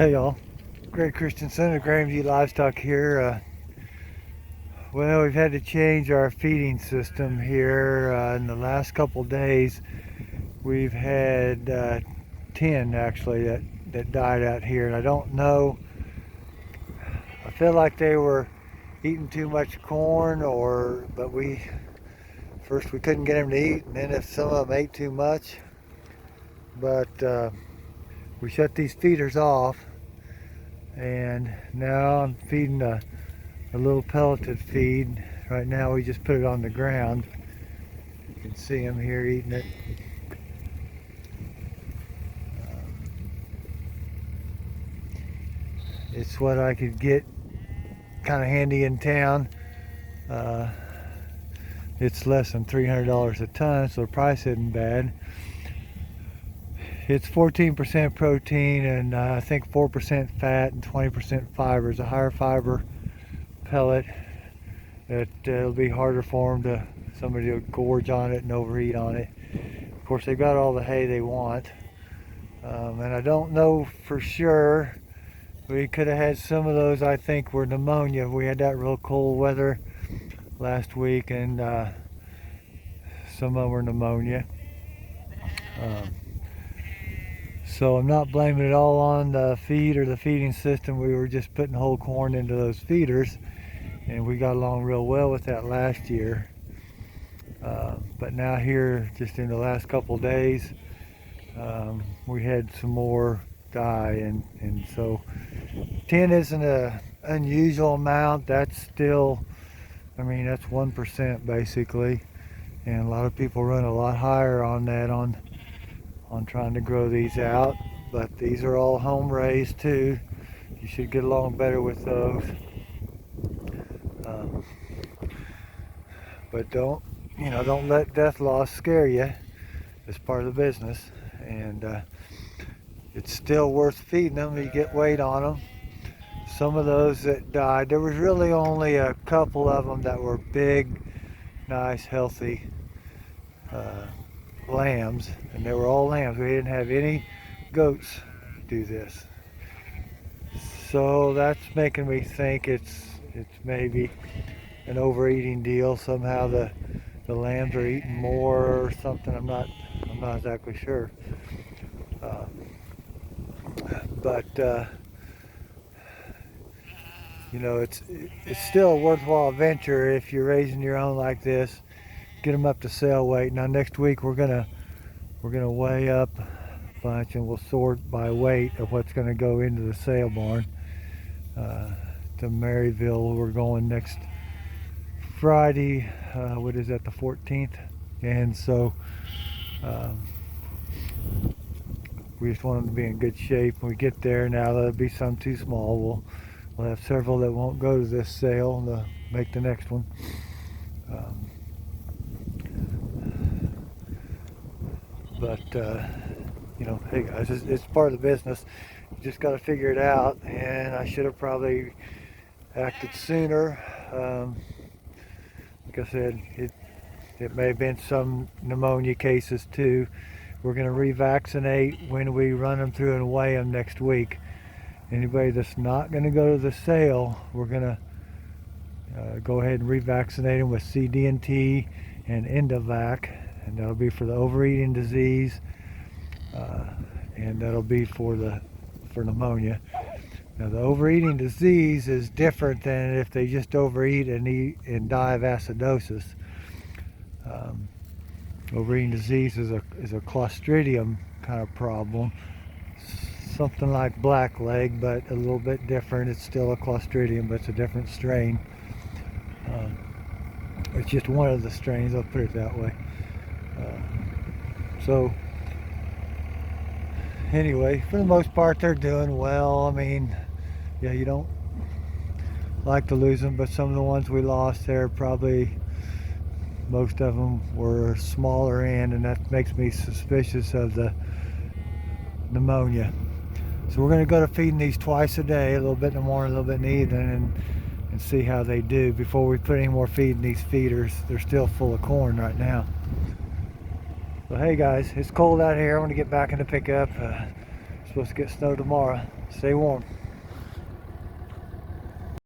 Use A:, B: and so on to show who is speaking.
A: Hey y'all, Greg Christensen of Grandview Livestock here. Well, we've had to change our feeding system here in the last couple days. We've had 10 actually that died out here, and I don't know. I feel like they were eating too much corn, but we couldn't get them to eat, and then if some of them ate too much, but we shut these feeders off, and now I'm feeding a little pelleted feed. Right now we just put it on the ground. You can see him here eating it. It's what I could get kind of handy in town. It's less than $300 a ton, so the price isn't bad. It's 14% protein and I think 4% fat and 20% fiber. It's a higher fiber pellet that it'll be harder for somebody to gorge on it and overeat on it. Of course, they've got all the hay they want, and I don't know for sure. We could have had some of those, I think, were pneumonia. We had that real cold weather last week, and some of them were pneumonia. So I'm not blaming it all on the feed or the feeding system. We were just putting whole corn into those feeders, and we got along real well with that last year. But now here, just in the last couple of days, we had some more die, and so 10 isn't an unusual amount. That's still, I mean, that's 1% basically, and a lot of people run a lot higher on that on trying to grow these out. But these are all home raised too. You should get along better with those. But don't let death loss scare you. It's part of the business, and it's still worth feeding them. You get weight on them. Some of those that died, there was really only a couple of them that were big, nice, healthy lambs, and they were all lambs. We didn't have any goats do this, so that's making me think it's maybe an overeating deal. Somehow the lambs are eating more or something. I'm not exactly sure, but it's still a worthwhile venture if you're raising your own like this. Get them up to sale weight. Now next week we're gonna weigh up a bunch, and we'll sort by weight of what's gonna go into the sale barn. To Maryville, we're going next Friday. What is that, the 14th? And so we just want them to be in good shape when we get there. Now there'll be some too small. We'll have several that won't go to this sale and they'll make the next one. But hey guys, it's part of the business. You just got to figure it out, and I should have probably acted sooner. Like I said, it may have been some pneumonia cases too. We're going to revaccinate when we run them through and weigh them next week. Anybody that's not going to go to the sale, we're going to go ahead and revaccinate them with CD&T and Endovac, and that'll be for the overeating disease, and that'll be for pneumonia. Now the overeating disease is different than if they just overeat and die of acidosis. Overeating disease is a Clostridium kind of problem, something like blackleg, but a little bit different. It's still a Clostridium, but it's a different strain. It's just one of the strains, I'll put it that way. So anyway, for the most part they're doing well. I mean, yeah, you don't like to lose them, but some of the ones we lost there, probably most of them were smaller end, and that makes me suspicious of the pneumonia. So we're going to go to feeding these twice a day, a little bit in the morning, a little bit in the evening, and see how they do before we put any more feed in these feeders. They're still full of corn right now. So hey guys, it's cold out here. I'm going to get back in the pickup. Supposed to get snow tomorrow. Stay warm.